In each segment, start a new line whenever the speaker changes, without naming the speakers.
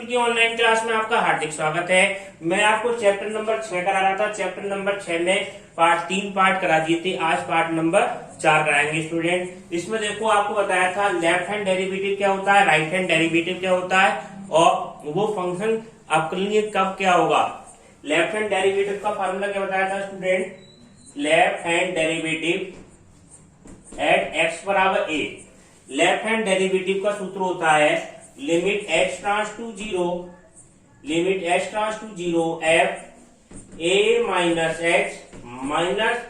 School की online class में आपका हार्दिक स्वागत है। मैं आपको चैप्टर नंबर 6 करा रहा था। चैप्टर नंबर 6 में तीन पार्ट करा दिए थे, आज पार्ट नंबर 4 कराएंगे स्टूडेंट। इसमें देखो आपको बताया था लेफ्ट हैंड डेरिवेटिव क्या होता है, राइट हैंड डेरिवेटिव क्या होता है और वो फंक्शन अवकलनीय कब क्या होगा। लेफ्ट हैंड डेरिवेटिव का फॉर्मूला क्या बताया था student, left hand derivative at x बराबर ए। लेफ्ट हैंड डेरिवेटिव का सूत्र होता है limit h tends to zero f a minus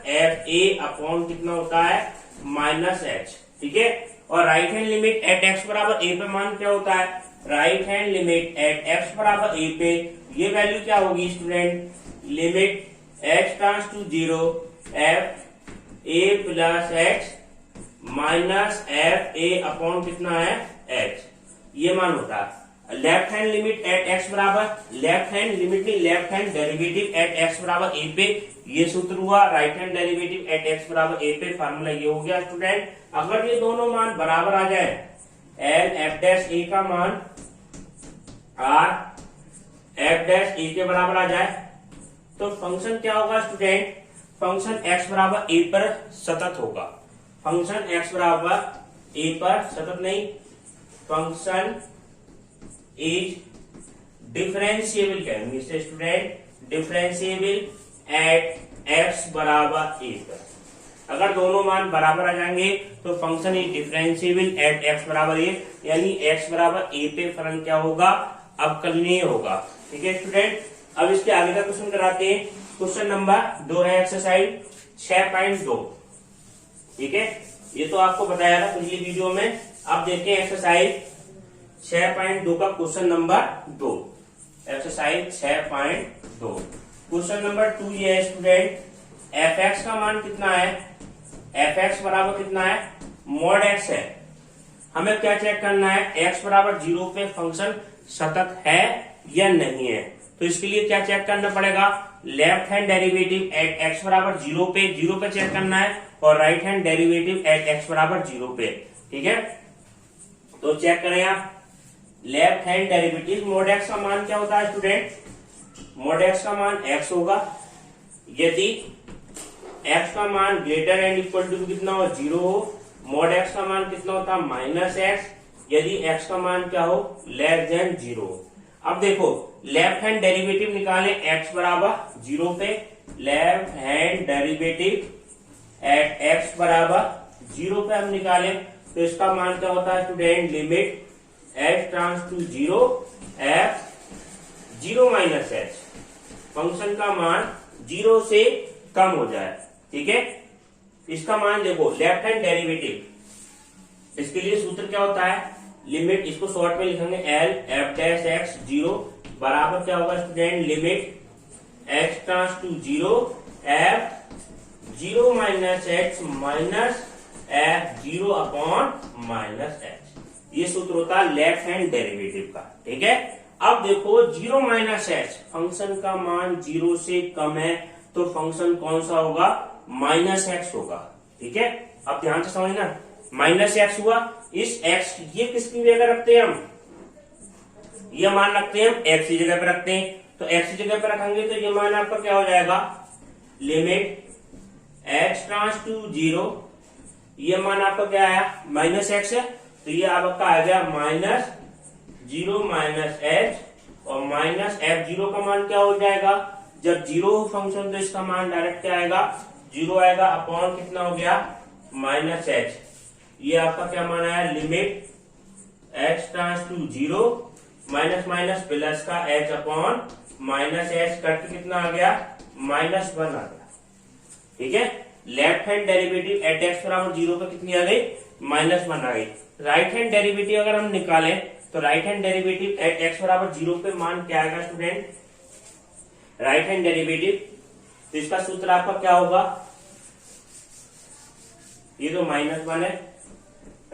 f a upon कितना होता है माइनस एच। ठीक है, और right hand limit at x बराबर ए पे मान क्या होता है, right hand limit at x बराबर ए पे ये वैल्यू क्या होगी student, limit h tends to zero f a plus x minus f a upon कितना है एच, ये मान होता है। Left hand limit at x बराबर, लेफ्ट हैंड लिमिट नहीं left hand derivative at x बराबर ए पे ये सूत्र हुआ, right hand derivative at x बराबर ए पे फार्मूला ये हो गया स्टूडेंट। अगर ये दोनों मान बराबर आ जाए, एल एफ डैश ए का मान आर एफ डैश ए के बराबर आ जाए तो फंक्शन क्या होगा स्टूडेंट, फंक्शन एक्स बराबर ए पर सतत होगा। फंक्शन एक्स बराबर ए पर सतत नहीं, फंक्शन इज डिफरेंशिएबल कहेंगे इसे स्टूडेंट, डिफरेंशिएबल एट एक्स बराबर ए पर। अगर दोनों मान बराबर आ जाएंगे तो function is differentiable eight x बराबर ए, यानी एक्स बराबर ए पे फलन क्या होगा, अवकलनीय होगा। ठीक है स्टूडेंट, अब इसके आगे का क्वेश्चन कराते हैं। क्वेश्चन नंबर 2 है एक्सरसाइज 6.2। ठीक है, ये तो आपको बताया था पिछली वीडियो में। अब देखते हैं एक्सरसाइज 6.2 का question number 2। Exercise 6.2 question number 2 ये है स्टूडेंट, एफ एक्स का मान कितना है, एफ एक्स बराबर कितना है मॉड एक्स है। हमें क्या चेक करना है, एक्स बराबर 0 पे फंक्शन सतत है या नहीं है। तो इसके लिए क्या चेक करना पड़ेगा, left hand derivative at x बराबर 0 पे चेक करना है और right hand derivative at x बराबर 0 पे। ठीक है, तो चेक करें आप। Left hand derivative mod x का मान क्या होता है स्टूडेंट, मॉड एक्स का मान x होगा यदि x का मान ग्रेटर एंड इक्वल टू कितना हो 0 हो। मॉड x का मान कितना होता है माइनस एक्स यदि x का मान क्या हो लेस देन 0। अब देखो लेफ्ट हैंड डेरिवेटिव निकालें x बराबर 0 पे, left hand derivative at x बराबर 0 पे हम निकालें तो इसका मान क्या होता है student, limit h tends to zero f 0 minus h, function का मान 0 से कम हो जाए। ठीक है, इसका मान देखो लेफ्ट हैंड डेरिवेटिव, इसके लिए सूत्र क्या होता है, लिमिट इसको शॉर्ट में लिखेंगे एल एफ डैश एक्स 0 बराबर क्या होगा student, limit h tends to zero f 0 minus h minus f 0 upon minus h. ये सूत्र होता है लेफ्ट हैंड डेरिवेटिव का। ठीक है, अब देखो 0 माइनस एच, फंक्शन का मान 0 से कम है तो फंक्शन कौन सा होगा, माइनस एक्स होगा। ठीक है, अब ध्यान से समझना, माइनस एक्स हुआ, इस एक्स ये किसकी जगह रखते हैं हम, ये मान रखते हैं हम एक्स की जगह पे रखते हैं। तो एक्स की जगह पे रखेंगे तो ये मान आपका क्या हो जाएगा, limit h tends to zero, ये मान आपका क्या आया माइनस एक्स है तो ये आपका आ गया माइनस 0 माइनस एच और माइनस एफ 0 का मान क्या हो जाएगा, जब 0 फंक्शन तो इसका मान डायरेक्ट क्या आएगा 0 आएगा अपॉन कितना हो गया माइनस एच। ये आपका क्या मान आया, limit h tends to 0 minus minus plus का एच अपॉन माइनस एच करके कितना आ गया -1 आ गया। ठीक है, left hand derivative at x बराबर 0 पे कितनी आ गई -1 आ गई। राइट हैंड डेरिवेटिव अगर हम निकालें तो right hand derivative at x बराबर 0 पे मान क्या आएगा स्टूडेंट, राइट हैंड डेरिवेटिव, तो इसका सूत्र आपका क्या होगा, ये तो -1 है।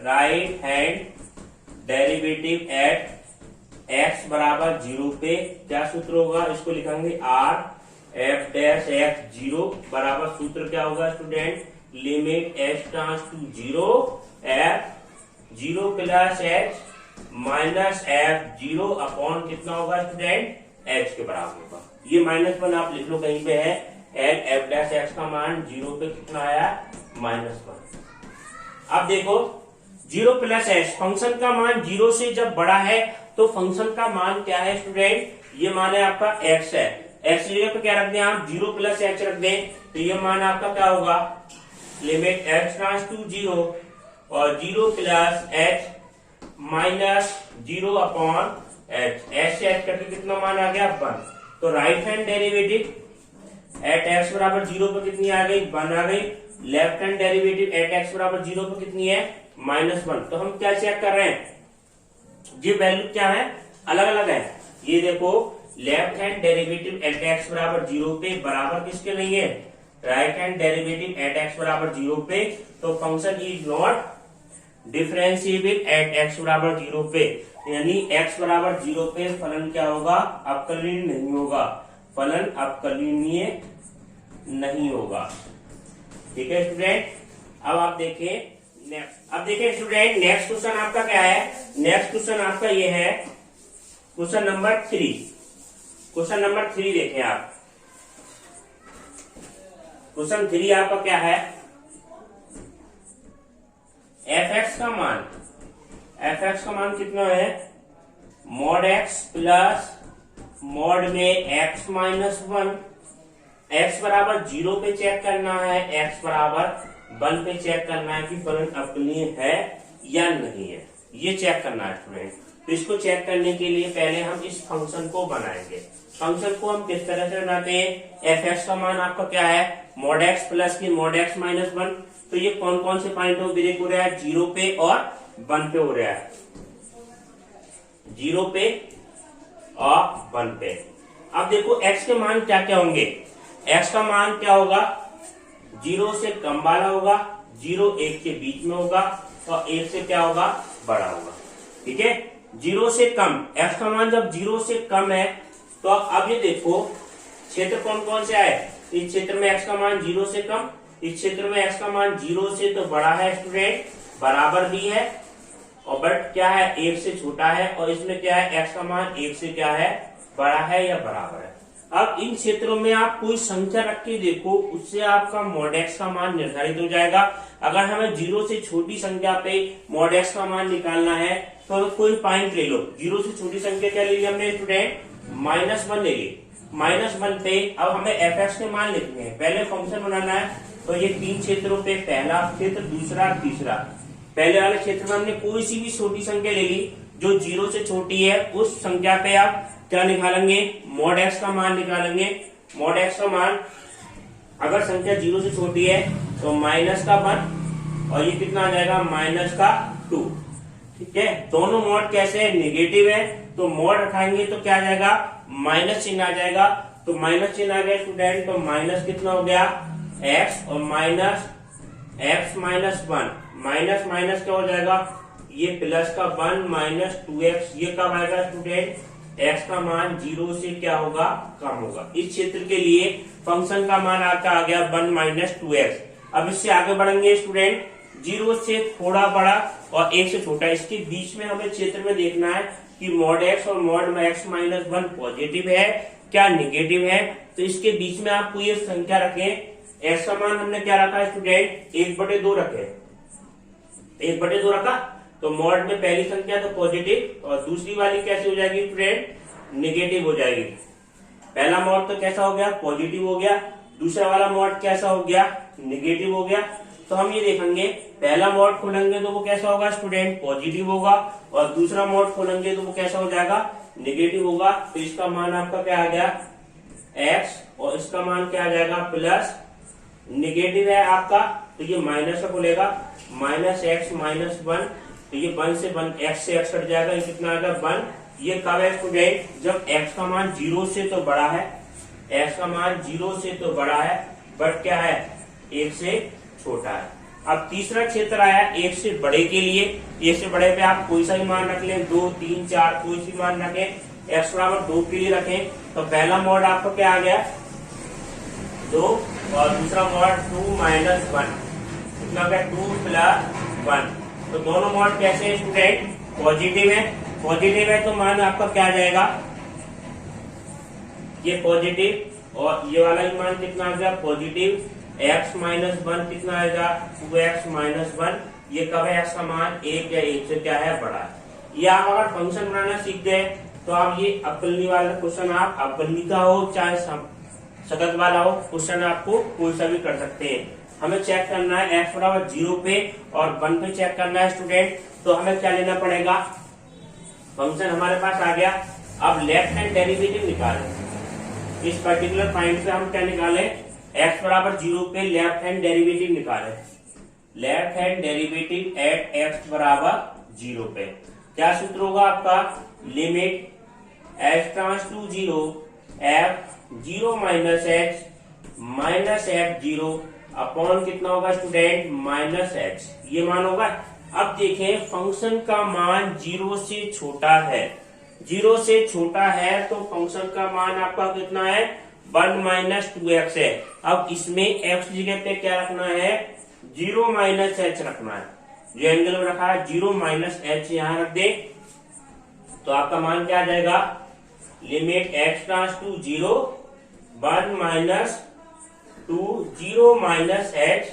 Right hand derivative at x बराबर 0 पे क्या सूत्र होगा, इसको लिखेंगे आर एफ डैश एक्स 0 बराबर सूत्र क्या होगा student, limit h tends to 0 f 0 plus h minus f 0 upon कितना होगा स्टूडेंट एच के बराबर होगा। ये -1 आप लिख लो कहीं पे है, एंड एफ डैश एक्स का मान 0 पे कितना आया -1। अब देखो 0 प्लस एच, फंक्शन का मान 0 से जब बड़ा है तो फंक्शन का मान क्या है स्टूडेंट, ये मान है आपका x है, x की जगह पे क्या रख दें आप 0 प्लस एच रख दें, तो ये मान आपका क्या होगा लिमिट x टेंड्स टू 0 और 0 plus h minus 0 upon H, H से एच करके कितना मान आ गया 1। तो right hand derivative at x बराबर 0 पे कितनी आ गई 1 आ गई, left hand derivative at x बराबर 0 पे कितनी है -1। तो हम क्या चेक कर रहे हैं, ये वैल्यू क्या है अलग अलग है। ये देखो left hand derivative at x बराबर 0 पे बराबर किसके नहीं है right hand derivative at x बराबर 0 पे, तो function is not differentiable eight x बराबर 0 पे, यानी x बराबर 0 पे फलन क्या होगा अवकलनीय नहीं होगा, फलन अवकलनीय नहीं होगा। ठीक है स्टूडेंट, अब आप देखें नेक्स्ट। अब देखिए स्टूडेंट नेक्स्ट क्वेश्चन आपका क्या है, नेक्स्ट क्वेश्चन आपका ये है क्वेश्चन नंबर 3। क्वेश्चन नंबर 3 देखें आप, क्वेश्चन 3 आपका क्या है, एफ एक्स का मान कितना है मॉड x प्लस मॉड में x -1, x बराबर 0 पे चेक करना है, x बराबर 1 पे चेक करना है कि फलन अवकलनीय है या नहीं है, ये चेक करना है स्टूडेंट। तो इसको चेक करने के लिए पहले हम इस फंक्शन को बनाएंगे। फंक्शन को हम किस तरह से बनाते हैं, एफ एक्स का मान आपका क्या है मॉड x प्लस की मॉड x -1, तो ये कौन कौन से पॉइंट ऑफ ब्रेक हो रहा है 0 पे और 1 पे हो रहा है, 0 पे और 1 पे। अब देखो x के मान क्या क्या होंगे, x का मान क्या होगा 0 से कम वाला होगा, 0 1 के बीच में होगा और 1 से क्या होगा बड़ा होगा। ठीक है 0 से कम, x का मान जब 0 से कम है तो अब ये देखो क्षेत्र कौन कौन से आए, इस क्षेत्र में x का मान 0 से कम, इस क्षेत्र में x का मान 0 से तो बड़ा है स्टूडेंट, बराबर भी है और बट क्या है 1 से छोटा है, और इसमें क्या है x का मान 1 से क्या है बड़ा है या बराबर है। अब इन क्षेत्रों में आप कोई संख्या रख के देखो, उससे आपका मॉड x का मान निर्धारित हो जाएगा। अगर हमें 0 से छोटी संख्या पे मॉड x का मान निकालना है तो कोई पॉइंट ले लो, 0 से छोटी संख्या क्या ले ली हमने स्टूडेंट -1 ले ली, -1 पे अब हमें एफ एक्स के मान लिखने हैं, पहले फंक्शन बनाना है। तो ये 3 क्षेत्रों पे पहला क्षेत्र दूसरा तीसरा, पहले वाले क्षेत्र में हमने कोई सी भी छोटी संख्या ले ली जो 0 से छोटी है, उस संख्या पे आप क्या निकालेंगे मॉड x का मान निकालेंगे। मॉड x का मान अगर संख्या 0 से छोटी है तो -1 और ये कितना आ जाएगा -2। ठीक है दोनों मॉड कैसे है नेगेटिव है, तो मॉड उठाएंगे तो क्या आ जाएगा माइनस चिन्ह आ जाएगा, तो माइनस चिन्ह आ गया स्टूडेंट, तो माइनस कितना हो गया x और माइनस x -1, माइनस माइनस क्या हो जाएगा ये प्लस का 1 -2x, ये कब आएगा स्टूडेंट x का मान 0 से क्या होगा कम होगा। इस क्षेत्र के लिए फंक्शन का मान आपका आ गया 1 -2x। अब इससे आगे बढ़ेंगे स्टूडेंट, 0 से थोड़ा बड़ा और 1 से छोटा, इसके बीच में हमें क्षेत्र में देखना है कि मॉड x और मॉड x -1 पॉजिटिव है क्या नेगेटिव है। तो इसके बीच में आप कोई संख्या रखें, x का मान हमने क्या रखा है स्टूडेंट 1/2 रखे, 1/2 रखा, तो मॉड में पहली संख्या तो पॉजिटिव और दूसरी वाली कैसे हो जाएगी स्टूडेंट नेगेटिव हो जाएगी। पहला मॉड तो कैसा हो गया पॉजिटिव हो गया, दूसरा वाला मॉड कैसा हो गया नेगेटिव हो गया। तो हम ये देखेंगे पहला मॉड खोलेंगे तो वो कैसा होगा स्टूडेंट पॉजिटिव होगा, और दूसरा मॉड खोलेंगे तो वो कैसा हो जाएगा नेगेटिव होगा। तो इसका मान आपका क्या आ गया x और इसका मान क्या आ जाएगा प्लस, नेगेटिव है आपका तो ये माइनस का खुलेगा -x -1, तो ये 1 से 1 x से x कट जाएगा, ये कितना आएगा 1। ये कब है स्टूडेंट जब x का मान 0 से तो बड़ा है, x का मान 0 से तो बड़ा है बट क्या है 1 से छोटा है। अब तीसरा क्षेत्र आया 1 से बड़े के लिए, 1 से बड़े पे आप कोई सा भी मान रख लें 2 3 4 कोई सी मान रखें, x बराबर 2 के लिए रखें। तो पहला मॉड आपका क्या आ गया 2 और दूसरा मॉड 2 -1, कितना हो गया 2 + 1। तो दोनों मॉड कैसे हैं स्टूडेंट पॉजिटिव है तो मान आपका क्या आ जाएगा, ये पॉजिटिव और ये वाला ही मान कितना आ गया पॉजिटिव, x माइनस 1 कितना आएगा 2x माइनस 1। ये कब है x का मान 1 या 1 से क्या है बड़ा है। ये आप अगर फंक्शन बनाना सीख गए तो आप ये अवकलनी वाला क्वेश्चन आप अवकलनी का हो चाहे सतत वाला हो क्वेश्चन आपको कोई सा भी कर सकते हैं। हमें चेक करना है x बराबर 0 पे और 1 पे चेक करना है स्टूडेंट। तो हमें क्या लेना पड़ेगा, फंक्शन हमारे पास आ गया। अब लेफ्ट हैंड डेरिवेटिव निकालें। इस पर्टिकुलर पॉइंट पे हम क्या निकालें, x बराबर 0 पे लेफ्ट हैंड डेरिवेटिव निकालें। Left hand derivative at x बराबर 0 पे क्या सूत्र होगा आपका, limit h tends to 0 f 0 minus f0 upon कितना होगा स्टूडेंट माइनस h, ये मान होगा। अब देखें फंक्शन का मान 0 से छोटा है, 0 से छोटा है तो फंक्शन का मान आपका कितना है 1 माइनस 2x है। अब इसमें x जगह पे क्या रखना है 0 माइनस h रखना है, जो एंगल में रखा है 0 माइनस h यहाँ रख दे तो आपका मान क्या आ जाएगा, limit x tends to 0 1 minus 2 0 minus h।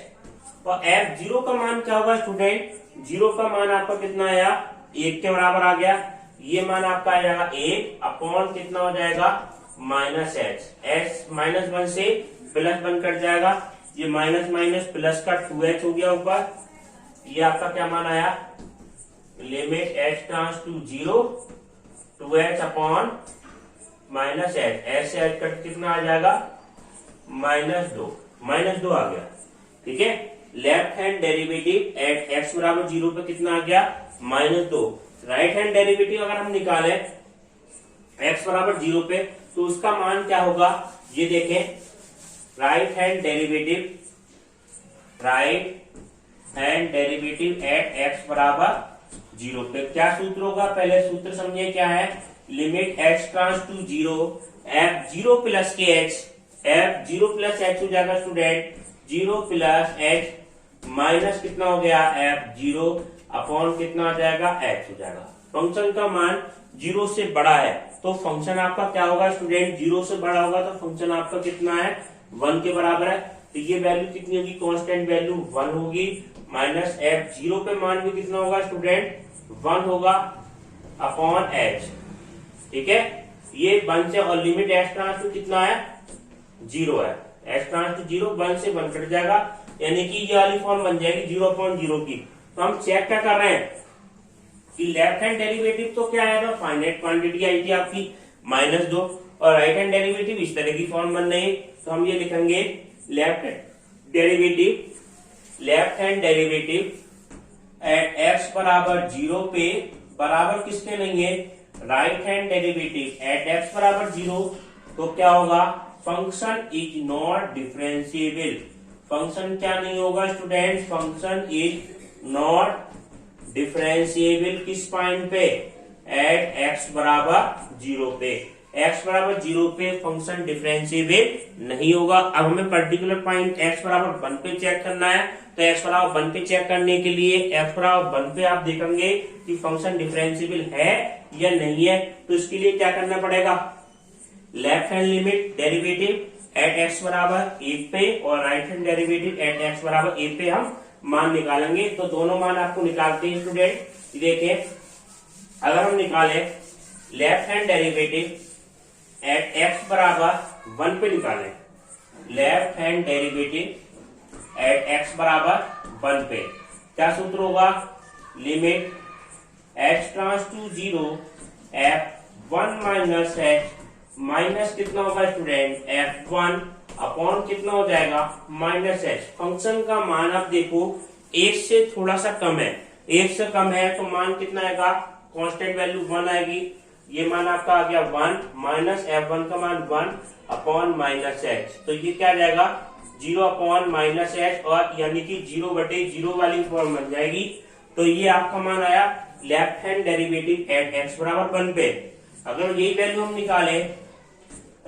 और f0 का मान क्या होगा स्टूडेंट, 0 का मान आपका कितना आया 1 के बराबर आ गया। ये मान आपका आ जाएगा 1 अपॉन कितना हो जाएगा माइनस h माइनस 1 से प्लस 1 कट जाएगा, ये माइनस माइनस प्लस का 2h हो गया ऊपर। ये आपका क्या मान आया, limit h tends to 0 2h upon minus h से h कट कितना आ जाएगा माइनस 2 आ गया। ठीक है, left hand derivative at x बराबर 0 पे कितना आ गया माइनस 2। राइट हैंड डेरिवेटिव अगर हम निकाले x बराबर 0 पे तो उसका मान क्या होगा, ये देखें right hand derivative at x बराबर 0 पे क्या सूत्र होगा, पहले सूत्र समझिए क्या है, limit x tends to 0 f0 plus के h, f0 प्लस h हो जाएगा स्टूडेंट 0 प्लस h माइनस कितना हो गया f0 अपॉन कितना आ जाएगा h हो जाएगा। फंक्शन का मान 0 से बड़ा है तो फंक्शन आपका क्या होगा स्टूडेंट, 0 से बड़ा होगा तो फंक्शन आपका कितना है 1 के बराबर है। तो ये वैल्यू कितनी होगी, कांस्टेंट वैल्यू 1 होगी, माइनस f0 पे मान भी कितना होगा स्टूडेंट 1 होगा अपॉन h। ठीक है, ये 1 से और लिमिट h ट्रांस टू कितना है 0 है, h ट्रांस टू 0 1 से 1 कट जाएगा, यानी कि ये वाली फॉर्म बन जाएगी 0 अपॉन 0 की। तो हम चेक क्या कर रहे हैं कि लेफ्ट हैंड डेरिवेटिव तो क्या है, फाइनाइट क्वांटिटी आई थी आपकी -2 और राइट हैंड डेरिवेटिव इस तरह की फॉर्म बन रही है। तो हम ये लिखेंगे left hand derivative at x बराबर 0 पे बराबर किसके नहीं है, right hand derivative at x बराबर 0 तो क्या होगा, function is not differentiable. Function क्या नहीं होगा student, function is not differentiable किस पॉइंट पे, एट x बराबर 0 पे। x बराबर 0 पे फंक्शन डिफरेंशिएबल नहीं होगा। अब हमें पर्टिकुलर पॉइंट x बराबर 1 पे चेक करना है। तो x बराबर 1 पे चेक करने के लिए x बराबर 1 पे आप देखेंगे कि फंक्शन डिफरेंशिएबल है या नहीं है। तो इसके लिए क्या करना पड़ेगा, left hand limit derivative at x बराबर 1 पे और right hand derivative at x बराबर 1 पे हम मान निकालेंगे। तो दोनों मान आपको निकालते हैं स्टूडेंट। देखिए अगर हम निकाले left hand derivative at x बराबर 1 पे निकालें, left hand derivative at x बराबर 1 पे क्या सूत्र होगा, limit h tends to 0 f1 minus h minus कितना होगा स्टूडेंट f1 अपॉन कितना हो जाएगा माइनस h। फंक्शन का मान आप देखो 1 से थोड़ा सा कम है, 1 से कम है तो मान कितना आएगा, कांस्टेंट वैल्यू 1 आएगी। ये मान आपका आ गया 1 माइनस f1 का मान 1 अपॉन माइनस h। तो ये क्या आ जाएगा 0 अपॉन माइनस h और यानी कि 0/0 वाली फॉर्म बन जाएगी। तो ये आपका मान आया left hand derivative at x बराबर 1 पे। अगर यही वैल्यू हम निकाले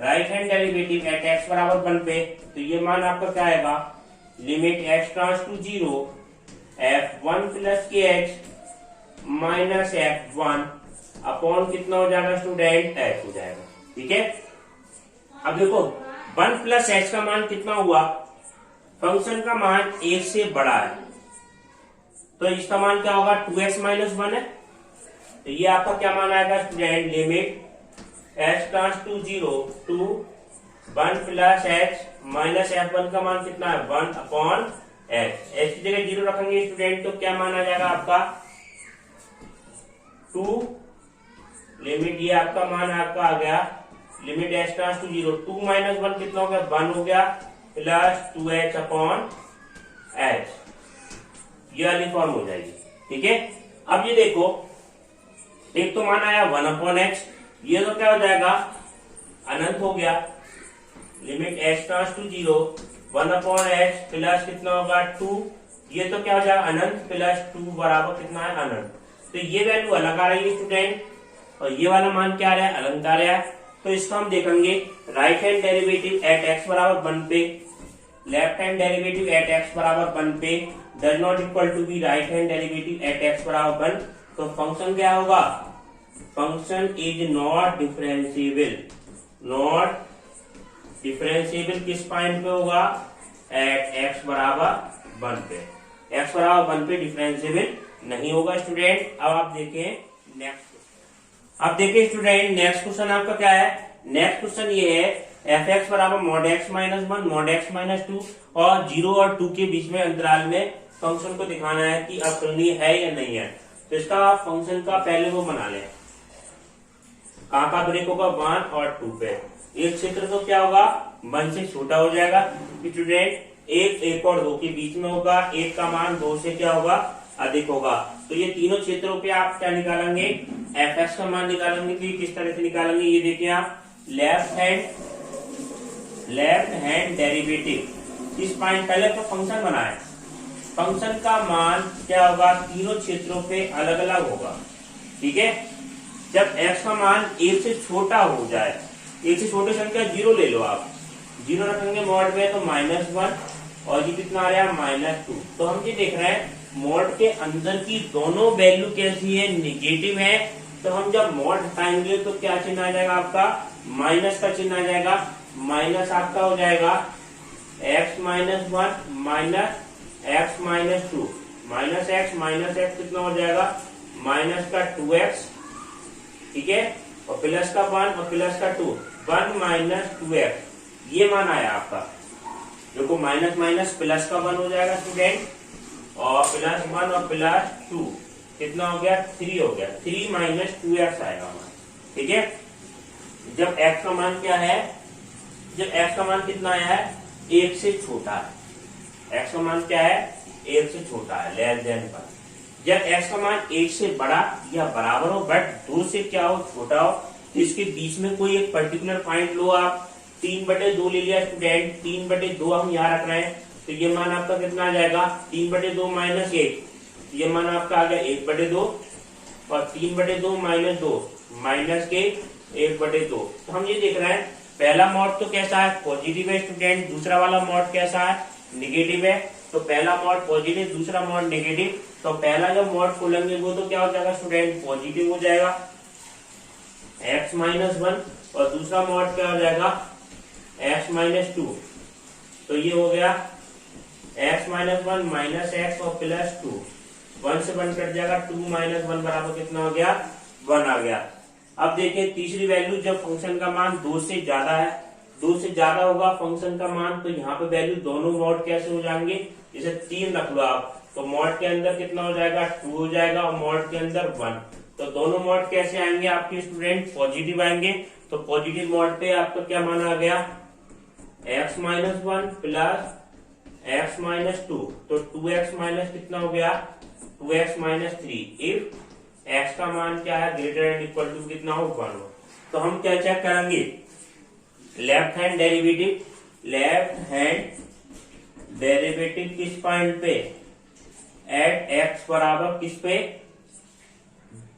right hand derivative at x बराबर 1 पे तो ये मान आपका क्या आएगा, limit h tends to 0 f1 plus के h minus f one upon कितना हो जाएगा स्टूडेंट, एच हो जाएगा। ठीक है, अब देखो 1 प्लस एच का मान कितना हुआ, फंक्शन का मान 1 से बड़ा है तो इसका मान क्या होगा, 2x माइनस 1 है। तो ये आपका क्या मान आएगा student, limit h tends to 0 two 1 plus h minus f one का मान कितना है, 1 अपॉन एच। एच की जगह 0 रखेंगे स्टूडेंट तो क्या मान आ जाएगा आपका 2, लिमिट ये आपका मान आपका आ गया, limit h tends to 0 2 minus 1 कितना हो गया, 1 हो गया, प्लस 2h अपॉन एच, ये वाली फॉर्म हो जाएगी। ठीक है, अब ये देखो एक तो मान आया 1 अपॉन एच, ये तो क्या हो जाएगा अनंत हो गया, limit h tends to 0 1 upon h plus कितना होगा 2, ये तो क्या हो जाएगा अनंत प्लस 2 बराबर कितना है अनंत। तो ये वैल्यू अलग आ रही है स्टूडेंट और ये वाला मान क्या आ रहा है, अनंत आ रहा है। तो इसको हम देखेंगे right hand derivative at x बराबर 1 पे, left hand derivative at x बराबर 1 पे does not equal to be right hand derivative at x बराबर 1। तो फंक्शन क्या होगा, function is not differentiable, not differentiable किस पॉइंट पे होगा, एट एक्स बराबर 1 पे, एक्स बराबर 1 पे डिफरेंशिएबल नहीं होगा स्टूडेंट। अब आप देखें नेक्स्ट, अब देखिए स्टूडेंट नेक्स्ट क्वेश्चन आपका क्या है, नेक्स्ट क्वेश्चन ये है एफ एक्स बराबर mod x minus 1 mod x minus 2 और 0 और 2 के बीच में अंतराल में फंक्शन को दिखाना है कि अवकलनीय है या नहीं है। तो इसका फंक्शन का पहले वो बना लें, कहाँ का ब्रेक होगा 1 और 2 पे, एक क्षेत्र तो क्या होगा 1 से छोटा हो जाएगा स्टूडेंट, एक और 2 के बीच में होगा, एक का मान 2 से क्या होगा अधिक होगा। तो ये तीनों क्षेत्रों पे आप क्या निकालेंगे, एफ एक्स का मान निकालेंगे। तो किस तरह से निकालेंगे, ये देखिए आप लेफ्ट हैंड डेरिवेटिव इस पॉइंट, पहले तो फंक्शन बनाए, फंक्शन का मान क्या होगा तीनों क्षेत्रों पे अलग अलग होगा। ठीक है, जब x का मान 1 से छोटा हो जाए, 1 से छोटे संख्या 0 ले लो आप, 0 रखेंगे मॉड में तो -1 और ये कितना आ रहा है -2। तो हम ये देख रहे हैं मॉड के अंदर की दोनों वैल्यू कैसी है, निगेटिव है। तो हम जब मॉड हटाएंगे तो क्या चिन्ह आ जाएगा आपका, माइनस का चिन्ह आ जाएगा, माइनस आपका हो जाएगा x minus 1 minus x minus 2 minus x कितना हो जाएगा माइनस का 2x। ठीक है, और प्लस का 1 और प्लस का 2, 1 माइनस 2x, ये मान आया आपका। देखो माइनस माइनस प्लस का 1 हो जाएगा स्टूडेंट, और प्लस 1 और प्लस 2 कितना हो गया 3 हो गया, 3 माइनस 2x आएगा मान। ठीक है, जब x का मान क्या है, जब x का मान कितना आया है 1 से छोटा है, x का मान क्या है 1 से छोटा है, लेस देन पर। जब x का मान 1 से बड़ा या बराबर हो बट 2 से क्या हो छोटा हो, तो इसके बीच में कोई एक पर्टिकुलर पॉइंट लो आप, 3/2 ले लिया स्टूडेंट, 3/2 हम यहाँ रख रहे हैं। तो ये मान आपका कितना आ जाएगा 3/2 माइनस 1, ये मान आपका आ गया 1/2 और 3/2 माइनस 2 माइनस के 1/2। तो हम ये देख रहे हैं पहला मॉड तो कैसा है पॉजिटिव है स्टूडेंट, दूसरा वाला मॉड कैसा है निगेटिव है। तो पहला मॉड पॉजिटिव, दूसरा मॉड नेगेटिव। तो पहला जब मॉड खोलेंगे वो तो क्या हो जाएगा स्टूडेंट पॉजिटिव हो जाएगा x माइनस 1 और दूसरा मॉड क्या हो जाएगा x माइनस 2। तो ये हो गया x माइनस 1 माइनस x और प्लस 2, 1 से 1 कट जाएगा, 2 माइनस 1 बराबर कितना हो गया 1 आ गया। अब देखिए तीसरी वैल्यू, जब फंक्शन का मान 2 से ज्यादा है, 2 से ज्यादा होगा फंक्शन का मान, तो यहाँ पे वैल्यू दोनों मॉड कैसे हो जाएंगे, जैसे 3 रख लो आप, तो मॉड के अंदर कितना हो जाएगा 2 हो जाएगा और मॉड के अंदर 1। तो दोनों मॉड कैसे आएंगे आपके स्टूडेंट पॉजिटिव आएंगे। तो पॉजिटिव मॉड पे आपका क्या मान आ गया x minus 1 plus x minus 2, तो 2x माइनस कितना हो गया 2x माइनस 3 इफ x का मान क्या है ग्रेटर एंड इक्वल टू कितना हो 1 हो। तो हम क्या चेक करेंगे left hand derivative, left hand derivative किस पॉइंट पे एट x बराबर किस पे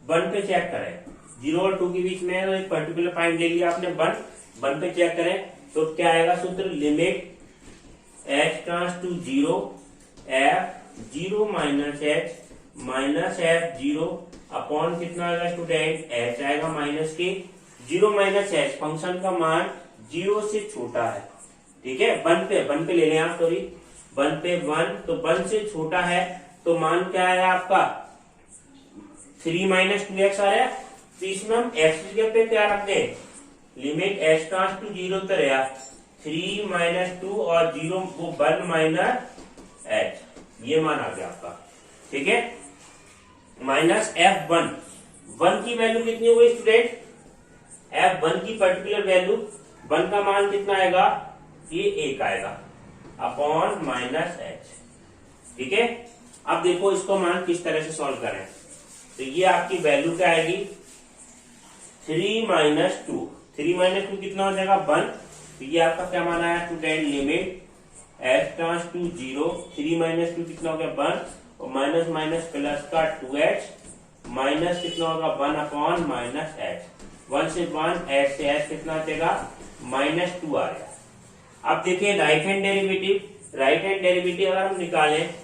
1 पे चेक करें, 0 और 2 के बीच में है तो एक पर्टिकुलर पॉइंट ले लिया आपने 1 पे चेक करें। तो क्या आएगा सूत्र limit h tends to 0 f 0 minus h minus f 0 upon कितना आएगा स्टूडेंट, एच आएगा माइनस के, 0 माइनस एच, फंक्शन का मान 0 से छोटा है, ठीक है। 1 पे ले लें आप, सॉरी 1 पे 1, तो 1 से छोटा है तो मान क्या आया आपका 3 माइनस 2x आ रहा है। तो इसमें हम x की जगह पे क्या रखते हैं, लिमिट h ट्रांस टू 0 तो रहा 3 माइनस 2 और 0 वो 1 माइनस h, ये मान आ गया आपका, ठीक है। माइनस f1, 1 की वैल्यू कितनी हो गई स्टूडेंट, f1 की पर्टिकुलर वैल्यू 1 का मान कितना आएगा, ये 1 आएगा अपॉन माइनस h, ठीक है। अब देखो इसको मान किस तरह से सॉल्व करें, तो ये आपकी वैल्यू क्या आएगी 3 माइनस 2, 3 माइनस 2 कितना हो जाएगा 1, तो ये आपका क्या मान आया student, limit h tends to 0, 3 minus 2 कितना हो गया 1, और माइनस माइनस प्लस का 2h, माइनस कितना होगा 1 अपॉन माइनस h, 1 से 1, h से h कितना आ जाएगा माइनस 2 आ गया। अब देखिए right hand derivative, right hand derivative अगर हम निकालें,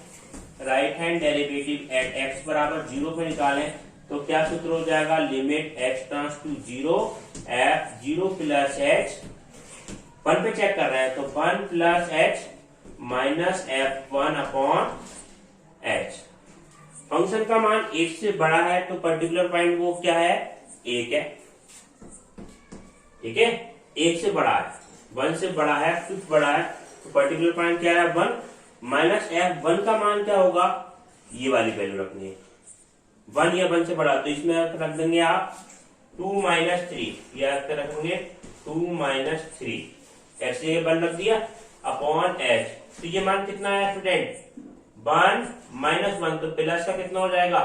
right hand derivative at x बराबर 0 पे निकालें तो क्या सूत्र हो जाएगा, limit x tends to 0, f 0 plus h, 1 पे चेक कर रहे हैं तो 1 plus h minus f1 upon h। Function का मान 1 से बड़ा है तो पर्टिकुलर पॉइंट वो क्या है 1 है, ठीक है। 1 से बड़ा है, 1 से बड़ा है, कुछ बड़ा है तो पर्टिकुलर पॉइंट क्या है 1, माइनस f1 का मान क्या होगा, ये वाली वैल्यू रखनी है 1 या 1 से बड़ा, तो इसमें रख देंगे आप 2 माइनस 3, या रखेंगे 2 माइनस 3, x से 1 रख दिया अपॉन h, तो ये मान कितना है स्टूडेंट 1 माइनस 1, तो प्लस का कितना हो जाएगा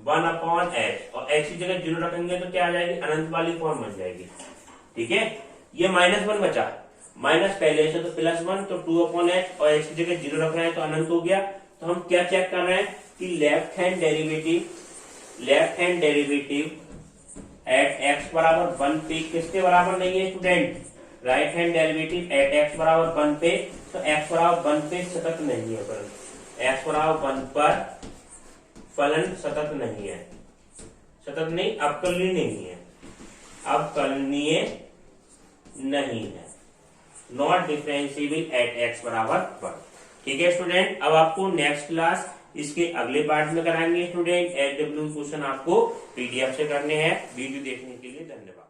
1 अपॉन h, और x की जगह 0 रखेंगे तो क्या आ जाएगी अनंत वाली फॉर्म बन जाएगी, ठीक है। ये माइनस 1 बचा, माइनस पहले से तो प्लस 1, तो 2 अपॉन h, और x की जगह 0 रख रहे हैं तो अनंत हो गया। तो हम क्या चेक कर रहे हैं कि left hand derivative at x बराबर 1 पे किसके बराबर नहीं है student, right hand derivative at x बराबर 1 पे, तो x बराबर 1 पे सतत नहीं है, परंतु x बराबर 1 पर फलन सतत नहीं है, सतत नहीं अवकलनीय नहीं है, अवकलनीय नहीं है, नॉट डिफरेंशिएबल एट x बराबर 1, ठीक है स्टूडेंट। अब आपको नेक्स्ट क्लास इसके अगले पार्ट में कराएंगे स्टूडेंट, एचडब्ल्यू क्वेश्चन आपको पीडीएफ से करने हैं। वीडियो देखने के लिए धन्यवाद।